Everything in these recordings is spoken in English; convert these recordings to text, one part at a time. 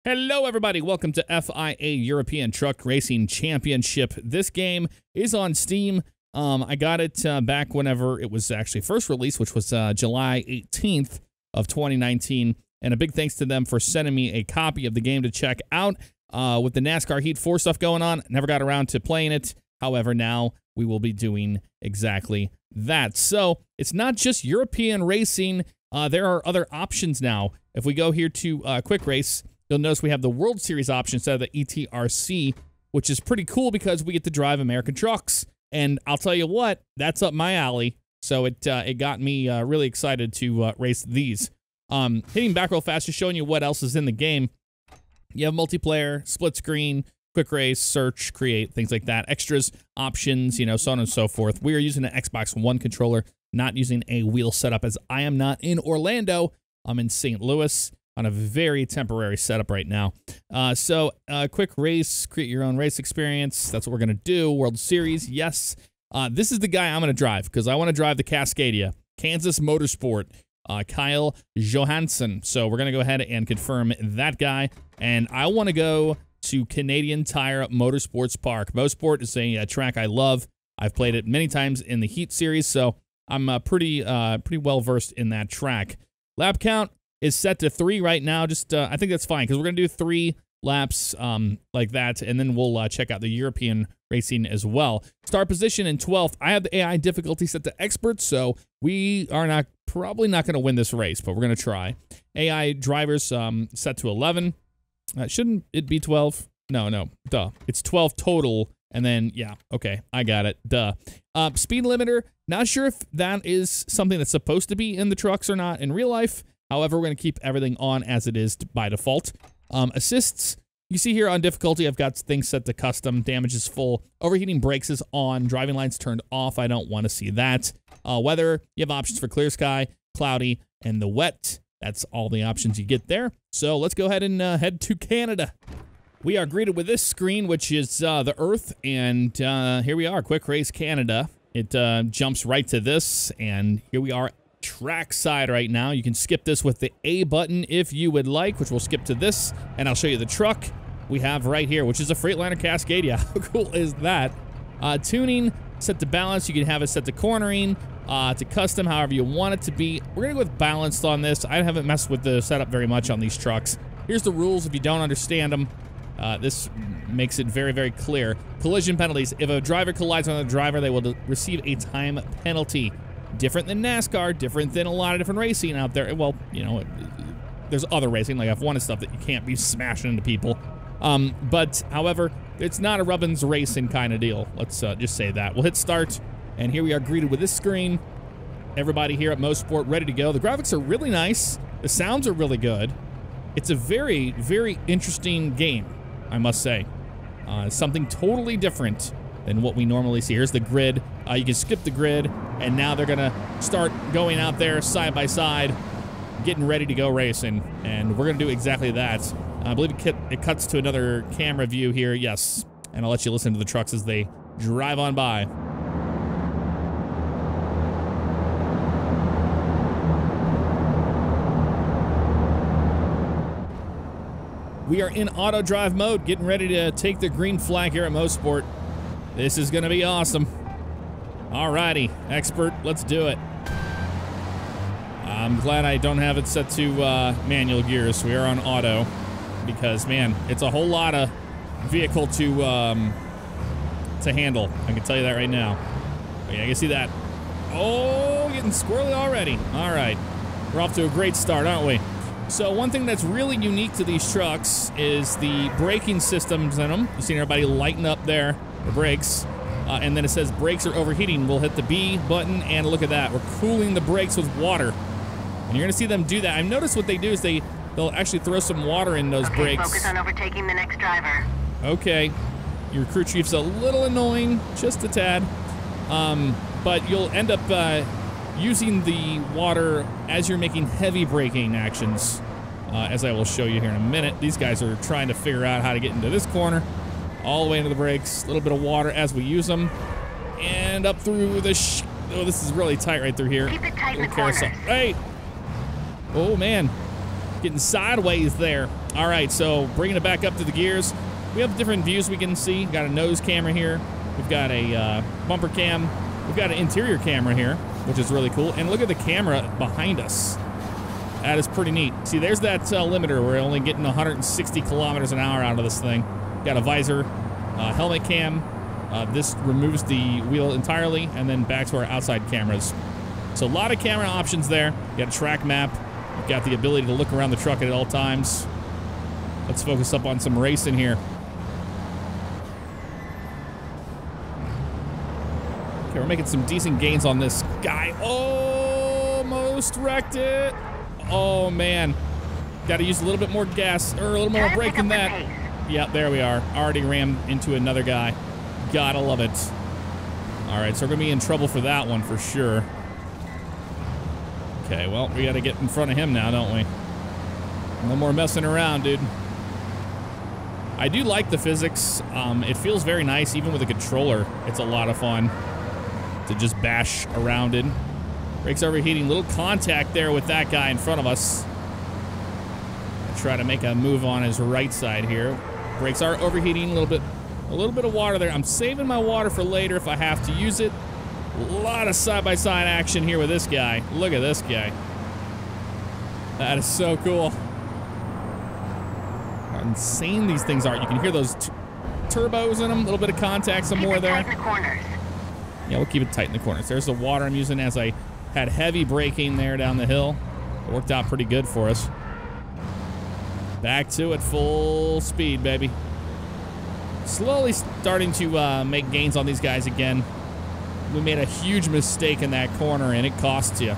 Hello, everybody. Welcome to FIA European Truck Racing Championship. This game is on Steam. I got it back whenever it was actually first released, which was July 18th of 2019. And a big thanks to them for sending me a copy of the game to check out. With the NASCAR Heat 4 stuff going on, never got around to playing it. However, now we will be doing exactly that. So it's not just European racing. There are other options now. If we go here to Quick Race, you'll notice we have the World Series option instead of the ETRC, which is pretty cool because we get to drive American trucks. And I'll tell you what, that's up my alley. So it got me really excited to race these. Hitting back real fast, just showing you what else is in the game. You have multiplayer, split screen, quick race, search, create, things like that. Extras, options, you know, so on and so forth. We are using an Xbox One controller, not using a wheel setup, as I am not in Orlando. I'm in St. Louis on a very temporary setup right now. Quick race, create your own race experience. That's what we're going to do. World Series, yes. This is the guy I'm going to drive because I want to drive the Cascadia, Kansas Motorsport, Kyle Johansson. So we're going to go ahead and confirm that guy. And I want to go to Canadian Tire Motorsports Park. Motorsport is a track I love. I've played it many times in the Heat series, so I'm pretty well versed in that track. Lap count is set to 3 right now. Just I think that's fine because we're gonna do 3 laps like that, and then we'll check out the European racing as well. Start position in 12th. I have the AI difficulty set to expert, so we are probably not going to win this race, but we're going to try. AI drivers set to 11. Shouldn't it be 12? No, duh. It's 12 total, and then, yeah, okay, I got it, duh. Speed limiter, not sure if that is something that's supposed to be in the trucks or not in real life. However, we're going to keep everything on as it is by default. Assists, you see here on difficulty, I've got things set to custom. Damage is full. Overheating brakes is on. Driving lights turned off. I don't want to see that. Weather, you have options for clear sky, cloudy, and the wet. That's all the options you get there. So let's go ahead and head to Canada. We are greeted with this screen, which is the Earth, and here we are, Quick Race Canada. It jumps right to this, and here we are trackside right now. You can skip this with the A button if you would like, which we'll skip to this, and I'll show you the truck we have right here, which is a Freightliner Cascadia. How cool is that? Tuning, set to balance. You can have it set to cornering, to custom, however you want it to be. We're gonna go with balanced on this. I haven't messed with the setup very much on these trucks. Here's the rules if you don't understand them. This makes it very, very clear. Collision penalties. If a driver collides on a driver, they will receive a time penalty. Different than NASCAR, different than a lot of different racing out there. Well, you know, there's other racing, like F1 and stuff, that you can't be smashing into people. But, however, it's not a Rubbins racing kind of deal. Let's just say that. We'll hit start, and here we are greeted with this screen. Everybody here at Mosport ready to go. The graphics are really nice. The sounds are really good. It's a very, very interesting game, I must say. Something totally different than what we normally see. Here's the grid. You can skip the grid, and now they're gonna start going out there side by side, getting ready to go racing, and we're gonna do exactly that. I believe it cuts to another camera view here, yes, and I'll let you listen to the trucks as they drive on by. We are in auto drive mode, getting ready to take the green flag here at Mosport. This is gonna be awesome. Alrighty, expert, let's do it. I'm glad I don't have it set to manual gears. We are on auto because, man, it's a whole lot of vehicle to handle. I can tell you that right now. But yeah, I can see that. Oh, getting squirrely already. All right, we're off to a great start, aren't we? So one thing that's really unique to these trucks is the braking systems in them. You've seen everybody lighten up there, the brakes. And then it says brakes are overheating. We'll hit the B button, and look at that. We're cooling the brakes with water. And you're gonna see them do that. I've noticed what they do is they'll actually throw some water in those brakes. Focus on overtaking the next driver. Okay. Your crew chief's a little annoying, just a tad. But you'll end up using the water as you're making heavy braking actions, as I will show you here in a minute. These guys are trying to figure out how to get into this corner. All the way into the brakes, a little bit of water as we use them, and up through the oh, this is really tight right through here. Keep it tight in the corners. Hey! Oh, man. Getting sideways there. All right, so bringing it back up to the gears, we have different views we can see. We've got a nose camera here. We've got a bumper cam. We've got an interior camera here, which is really cool. And look at the camera behind us. That is pretty neat. See, there's that limiter. We're only getting 160 kilometers an hour out of this thing. Got a visor, helmet cam. This removes the wheel entirely, and then back to our outside cameras. So a lot of camera options there. You got a track map. You've got the ability to look around the truck at all times. Let's focus up on some racing here. Okay, we're making some decent gains on this guy. Almost wrecked it. Oh, man. Got to use a little bit more gas, or a little more brake than that. Yep, there we are. Already rammed into another guy. Gotta love it. All right, so we're going to be in trouble for that one for sure. Okay, well, we got to get in front of him now, don't we? No more messing around, dude. I do like the physics. It feels very nice, even with a controller. It's a lot of fun to just bash around in. Brakes overheating, little contact there with that guy in front of us. Try to make a move on his right side here. Brakes are overheating a little bit of water there. I'm saving my water for later if I have to use it. A lot of side-by-side action here with this guy. Look at this guy. That is so cool. How insane these things are. You can hear those turbos in them. A little bit of contact, some more there. Keep it tight in the corners. Yeah, we'll keep it tight in the corners. There's the water I'm using as I had heavy braking there down the hill. It worked out pretty good for us. Back to it, full speed, baby. Slowly starting to make gains on these guys again. We made a huge mistake in that corner, and it costs you.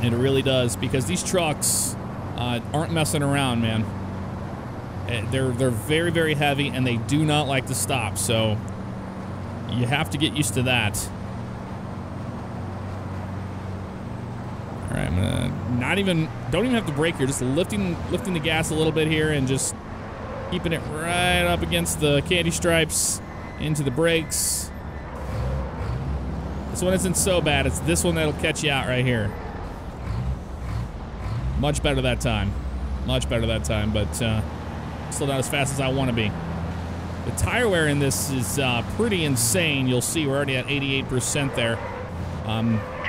And it really does, because these trucks aren't messing around, man. They're very, very heavy, and they do not like to stop, so you have to get used to that. All right, I'm gonna don't even have to brake here, just lifting the gas a little bit here and just keeping it right up against the candy stripes into the brakes. This one isn't so bad. It's this one that'll catch you out right here. Much better that time. Much better that time, but still not as fast as I want to be. The tire wear in this is pretty insane. You'll see we're already at 88% there.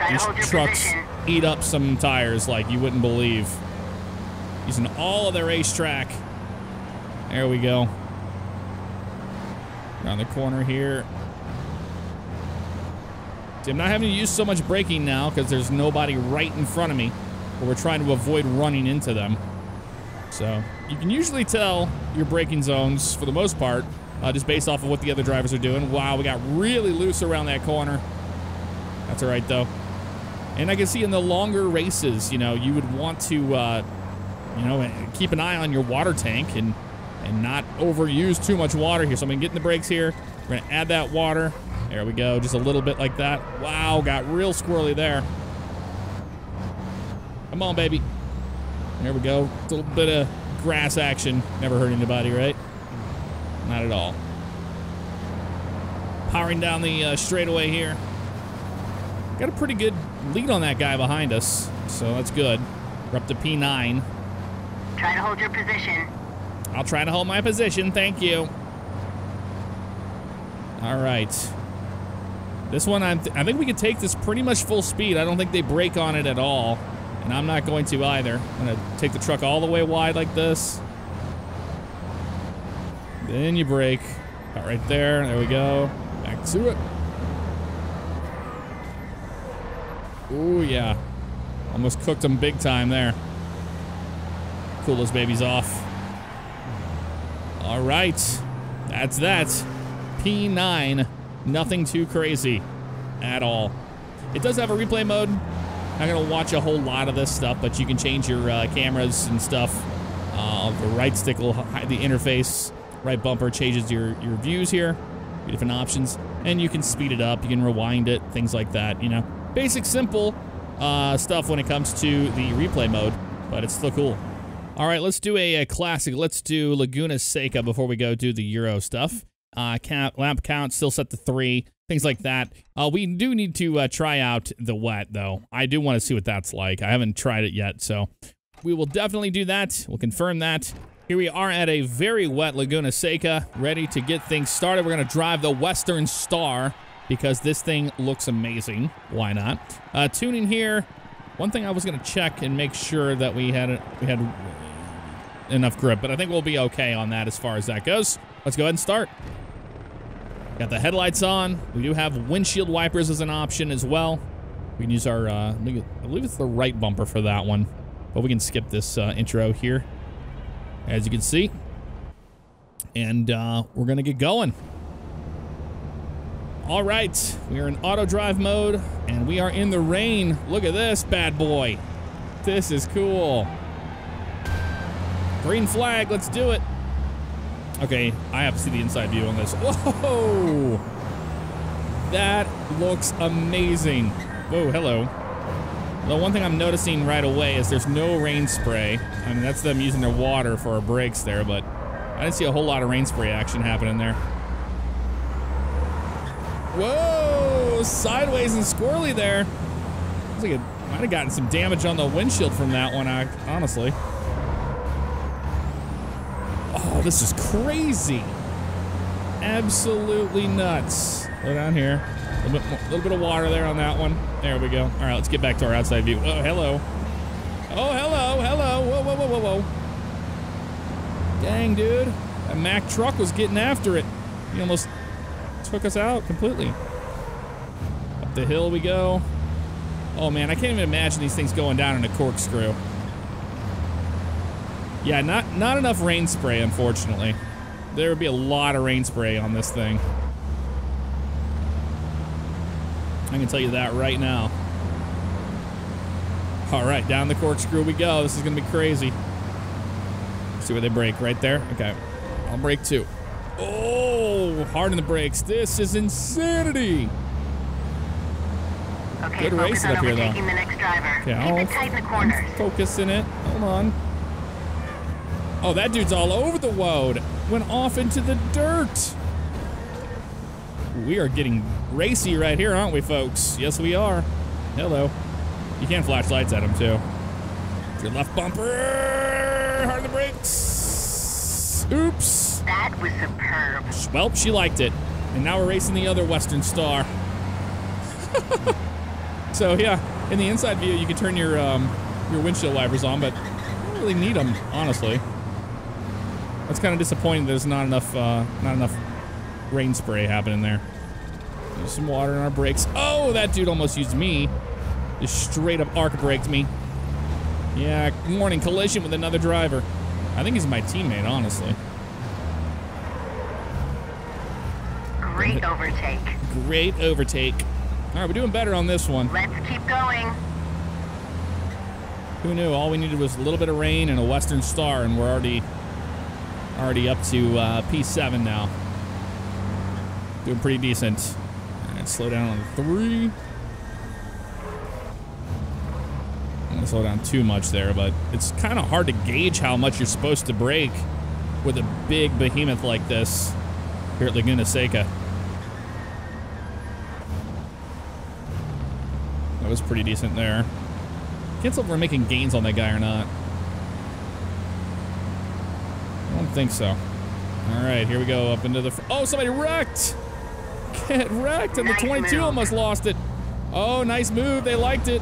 These trucks eat up some tires like you wouldn't believe. Using all of their racetrack. There we go. Around the corner here. See, I'm not having to use so much braking now because there's nobody right in front of me. But we're trying to avoid running into them. So you can usually tell your braking zones for the most part, just based off of what the other drivers are doing. Wow, we got really loose around that corner. That's all right, though. And I can see in the longer races, you know, you would want to, you know, keep an eye on your water tank and not overuse too much water here. So I'm going to get in the brakes here. We're going to add that water. There we go. Just a little bit like that. Wow, got real squirrely there. Come on, baby. There we go. A little bit of grass action. Never hurt anybody, right? Not at all. Powering down the straightaway here. Got a pretty good lead on that guy behind us, so that's good. We're up to P9. Try to hold your position. I'll try to hold my position, thank you. All right. This one, I think we can take this pretty much full speed. I don't think they brake on it at all, and I'm not going to either. I'm going to take the truck all the way wide like this. Then you brake. Got right there. There we go. Back to it. Ooh, yeah. Almost cooked them big time there. Cool those babies off. All right. That's that. P9. Nothing too crazy at all. It does have a replay mode. Not going to watch a whole lot of this stuff, but you can change your cameras and stuff. The right stick will hide the interface. Right bumper changes your views here. Different options. And you can speed it up. You can rewind it. Things like that, you know. Basic, simple stuff when it comes to the replay mode, but it's still cool. All right, let's do a classic. Let's do Laguna Seca before we go do the Euro stuff. Lap count still set to 3, things like that. We do need to try out the wet, though. I do want to see what that's like. I haven't tried it yet, so we will definitely do that. We'll confirm that. Here we are at a very wet Laguna Seca, ready to get things started. We're going to drive the Western Star because this thing looks amazing. Why not? Tuning here. One thing I was going to check and make sure that we had enough grip, but I think we'll be okay on that as far as that goes. Let's go ahead and start. Got the headlights on. We do have windshield wipers as an option as well. We can use our, I believe it's the right bumper for that one, but we can skip this intro here, as you can see. And we're going to get going. All right, we are in auto drive mode, and we are in the rain. Look at this bad boy. This is cool. Green flag, let's do it. Okay, I have to see the inside view on this. Whoa! That looks amazing. Whoa, hello. The one thing I'm noticing right away is there's no rain spray. I mean, that's them using their water for our brakes there, but I didn't see a whole lot of rain spray action happening there. Whoa! Sideways and squirrely there. Looks like it might have gotten some damage on the windshield from that one, honestly. Oh, this is crazy. Absolutely nuts. Go down here. A little bit of water there on that one. There we go. All right, let's get back to our outside view. Oh, hello. Oh, hello, hello. Whoa, whoa, whoa, whoa, whoa. Dang, dude. That Mack truck was getting after it. He almost took us out completely. Up the hill we go. Oh, man, I can't even imagine these things going down in a corkscrew. Yeah, not enough rain spray, unfortunately. There would be a lot of rain spray on this thing. I can tell you that right now. All right, down the corkscrew we go. This is going to be crazy. Let's see where they brake. Right there? Okay. I'll brake too. Oh, hard on the brakes. This is insanity. Okay, good focus racing on up here, though. overtaking the next driver. Okay, Keep it tight in the corners. Focus in it. Hold on. Oh, that dude's all over the road. Went off into the dirt. We are getting racy right here, aren't we, folks? Yes, we are. Hello. You can flash lights at him, too. Your left bumper. Hard on the brakes. Oops. That was superb. Well, she liked it. And now we're racing the other Western Star. So, yeah, in the inside view, you can turn your windshield wipers on, but you don't really need them, honestly. That's kind of disappointing. There's not enough rain spray happening there. Use some water in our brakes. Oh, that dude almost used me. Just straight up arc braked me. Yeah, warning, collision with another driver. I think he's my teammate, honestly. Great overtake. Great overtake. All right, we're doing better on this one. Let's keep going. Who knew? All we needed was a little bit of rain and a Western Star, and we're already up to P7 now. Doing pretty decent. All right, slow down on 3. I'm gonna slow down too much there, but it's kind of hard to gauge how much you're supposed to brake with a big behemoth like this here at Laguna Seca. That was pretty decent there. Can't tell if we're making gains on that guy or not. I don't think so. All right, here we go up into the... Oh, somebody wrecked! Get wrecked, and Nice the 22 move. almost lost it. Oh, nice move. They liked it.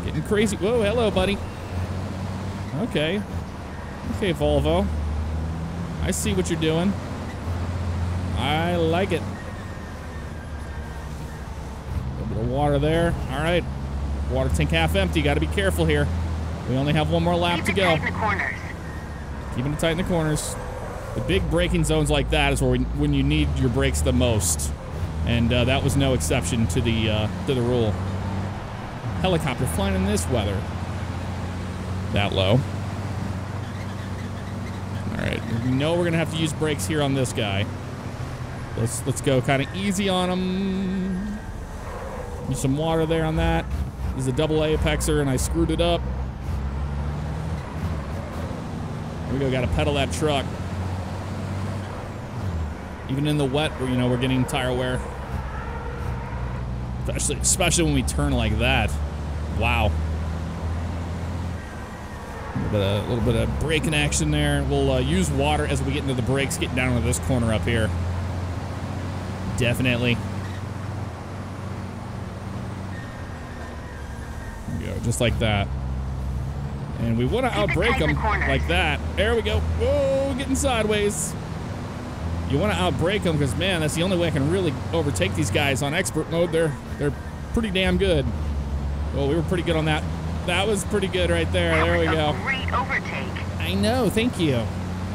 Getting crazy. Whoa, hello, buddy. Okay. Okay, Volvo. I see what you're doing. I like it. A little bit of water there. All right. Water tank half empty. Got to be careful here. We only have one more lap to Keep it go. tight in the corners. Keeping it tight in the corners. The big braking zones like that is where when you need your brakes the most. And that was no exception to the rule. Helicopter flying in this weather. That low. All right, we know we're gonna have to use brakes here on this guy. Let's go kind of easy on him. Use some water there on that. This is a double apexer, and I screwed it up. Here we go. Got to pedal that truck. Even in the wet, we're getting tire wear. Especially when we turn like that. Wow. A little bit of braking action there. We'll use water as we get into the brakes, getting down into this corner up here. Definitely. There we go, just like that. And we want to outbrake them like that. There we go. Whoa, getting sideways. You want to outbrake them because, man, that's the only way I can really overtake these guys on expert mode. They're pretty damn good. Well, we were pretty good on that. That was pretty good right there. There we go. Great overtake. I know. Thank you.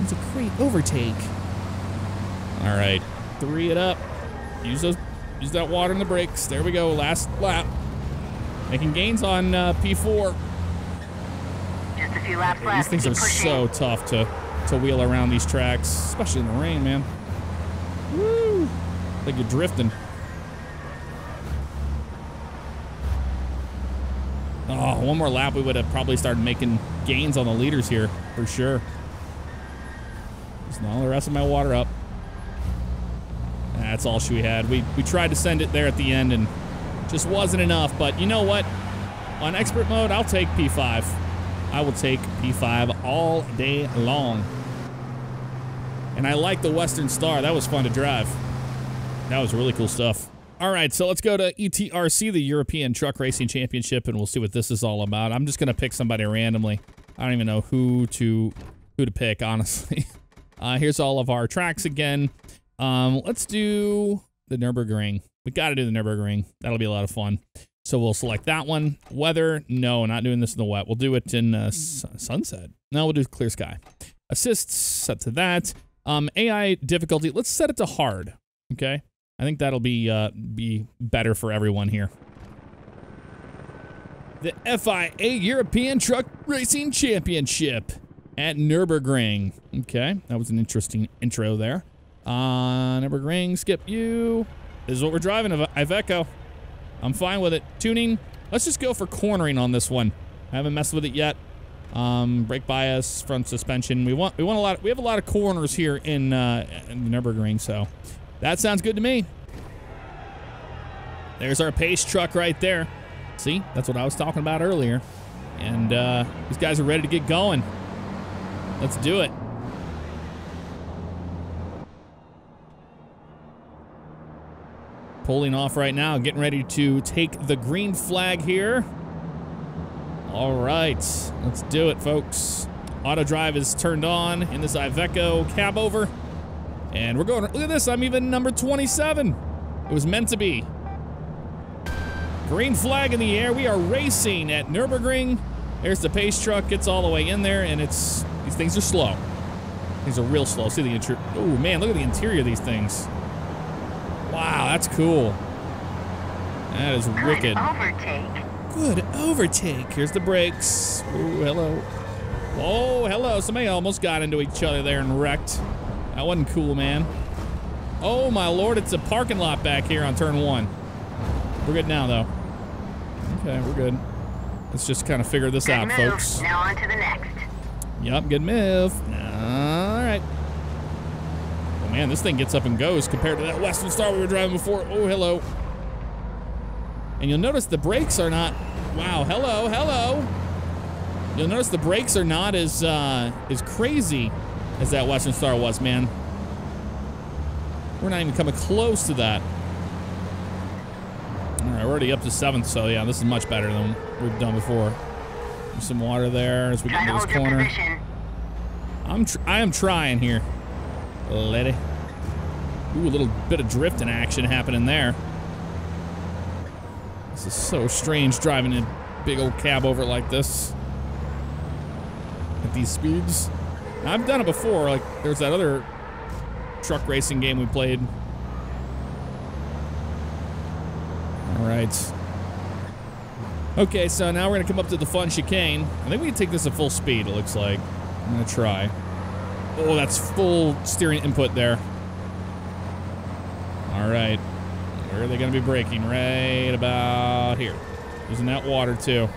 It's a great overtake. All right, 3 it up. Use that water in the brakes. There we go. Last lap. Making gains on P4. Just a few laps left. These things are so tough to wheel around these tracks, especially in the rain, man. Woo! Like you're drifting. Oh, one more lap, we would have probably started making gains on the leaders here, for sure. Just all the rest of my water up. That's all she had. We tried to send it there at the end and just wasn't enough, but you know what? On expert mode, I'll take P5. I will take P5 all day long. And I like the Western Star. That was fun to drive. That was really cool stuff. All right, so let's go to ETRC, the European Truck Racing Championship, and we'll see what this is all about. I'm just gonna pick somebody randomly. I don't even know who to pick, honestly. Here's all of our tracks again. Let's do the Nürburgring. We gotta do the Nürburgring. That'll be a lot of fun. So we'll select that one. Weather, no, not doing this in the wet. We'll do it in sunset. No, we'll do clear sky. Assists, set to that. AI difficulty, let's set it to hard, okay? I think that'll be better for everyone here. The FIA European Truck Racing Championship at Nürburgring. Okay, that was an interesting intro there. Nürburgring, skip you. This is what we're driving, Iveco. I'm fine with it. Tuning, let's just go for cornering on this one. I haven't messed with it yet. Brake bias, front suspension. We have a lot of corners here in the Nürburgring, so that sounds good to me. There's our pace truck right there. See, that's what I was talking about earlier. And these guys are ready to get going. Let's do it. Pulling off right now, getting ready to take the green flag here. All right, let's do it, folks. Auto drive is turned on in this Iveco cab over. And we're going, look at this, I'm even number 27. It was meant to be. Green flag in the air, we are racing at Nürburgring. There's the pace truck, gets all the way in there, and these things are slow. These are real slow. See the interior, oh man, look at the interior of these things. Wow, that's cool. That is wicked. Good overtake. Here's the brakes. Ooh, hello. Oh, hello. Somebody almost got into each other there and wrecked. That wasn't cool, man. Oh, my Lord. It's a parking lot back here on turn 1. We're good now, though. Okay, we're good. Let's just kind of figure this out, folks. Now on to the next. Yup, good move. All right. Oh, man, this thing gets up and goes compared to that Western Star we were driving before. Oh, hello. And you'll notice the brakes are not, wow, hello, hello. You'll notice the brakes are not as crazy as that Western Star was, man. We're not even coming close to that. All right, we're already up to 7th, so yeah, this is much better than we've done before. There's some water there as we get into this corner. I am trying here, lady. Ooh, a little bit of drifting action happening there. This is so strange driving a big old cab over like this at these speeds. Now, I've done it before. Like there's that other truck racing game we played. All right. Okay, so now we're gonna come up to the fun chicane. I think we can take this at full speed. It looks like. I'm gonna try. Oh, that's full steering input there. All right. Where are they going to be braking? Right about here. Using that water, too.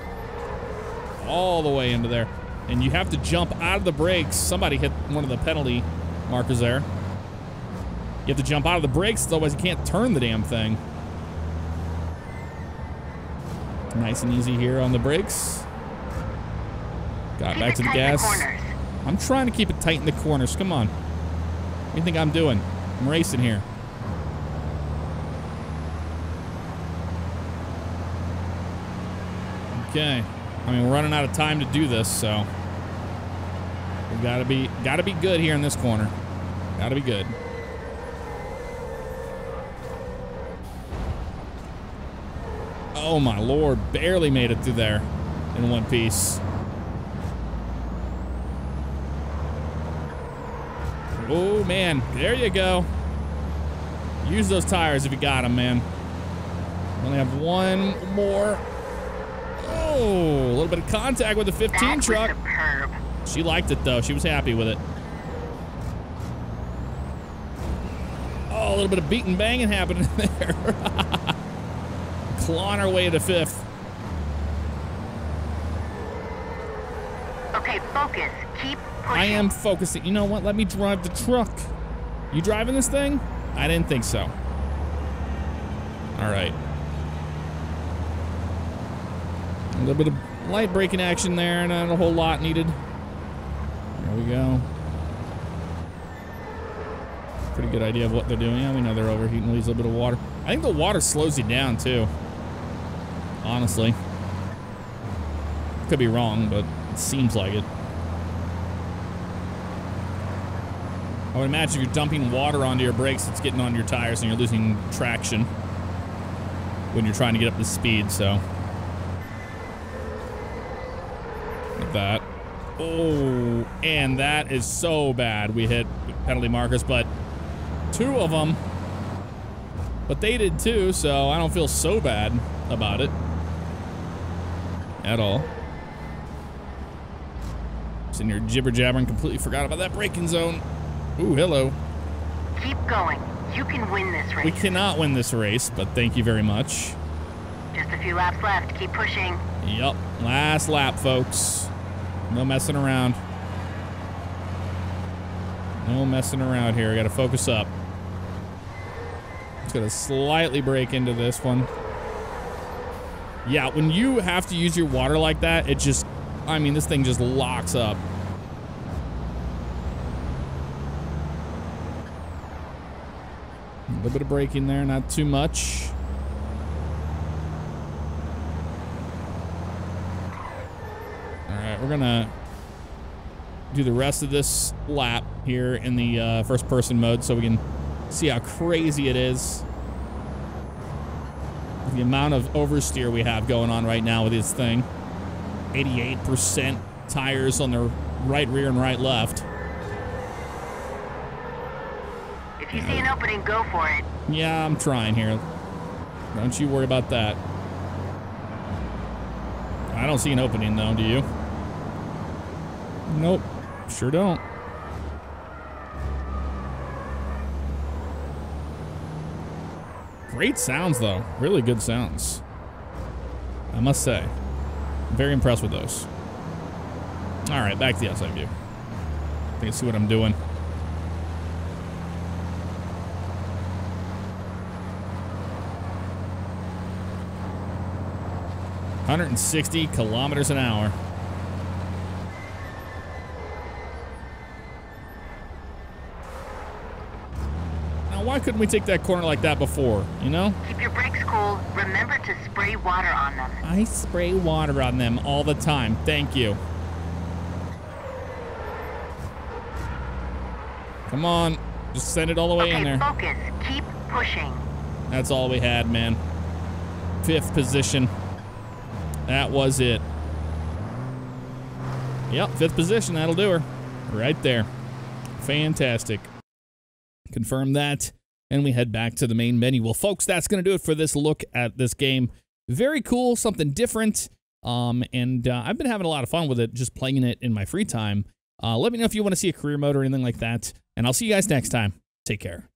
All the way into there. And you have to jump out of the brakes. Somebody hit one of the penalty markers there. You have to jump out of the brakes, otherwise you can't turn the damn thing. Nice and easy here on the brakes. Got back to the gas. I'm trying to keep it tight in the corners. Come on. What do you think I'm doing? I'm racing here. Okay. I mean, we're running out of time to do this, so we gotta be good here in this corner. Gotta be good. Oh my lord, barely made it through there in one piece. Oh man, there you go. Use those tires if you got them, man. Only have one more. Oh, a little bit of contact with the 15 truck. Superb. She liked it though. She was happy with it. Oh, a little bit of beat and banging happening there. Clawing our way to 5th. Okay, focus. Keep pushing. I am focusing. You know what? Let me drive the truck. You driving this thing? I didn't think so. All right. A little bit of light braking action there, not a whole lot needed. There we go. Pretty good idea of what they're doing. Yeah, we know they're overheating. Leaves a little bit of water. I think the water slows you down too. Honestly. Could be wrong, but it seems like it. I would imagine if you're dumping water onto your brakes, it's getting on your tires and you're losing traction when you're trying to get up to speed, so. Like that. Oh, and that is so bad. We hit penalty markers, but 2 of them. But they did too, so I don't feel so bad about it. At all. Sitting here jibber-jabbering, completely forgot about that braking zone. Ooh, hello. Keep going. You can win this race. We cannot win this race, but thank you very much. Just a few laps left. Keep pushing. Yep. Last lap, folks. No messing around. No messing around here. I gotta focus up. Just gonna slightly brake into this one. Yeah, when you have to use your water like that, it just, I mean, this thing just locks up. A little bit of braking there, not too much. All right, we're gonna do the rest of this lap here in the first person mode so we can see how crazy it is. The amount of oversteer we have going on right now with this thing. 88% tires on the right rear and right left. If you see an opening, go for it. Yeah, I'm trying here. Don't you worry about that. I don't see an opening though, do you? Nope, sure don't. Great sounds though, really good sounds. I must say, I'm very impressed with those. All right, back to the outside view. I think I see what I'm doing. $160 kilometers an hour. Now, why couldn't we take that corner like that before, you know? Keep your brakes cool. Remember to spray water on them. I spray water on them all the time. Thank you. Come on. Just send it all the way in there. Focus. Keep pushing. That's all we had, man. 5th position. That was it. Yep, 5th position. That'll do her. Right there. Fantastic. Confirm that. And we head back to the main menu. Well, folks, that's going to do it for this look at this game. Very cool. Something different. And I've been having a lot of fun with it, just playing it in my free time. Let me know if you want to see a career mode or anything like that. And I'll see you guys next time. Take care.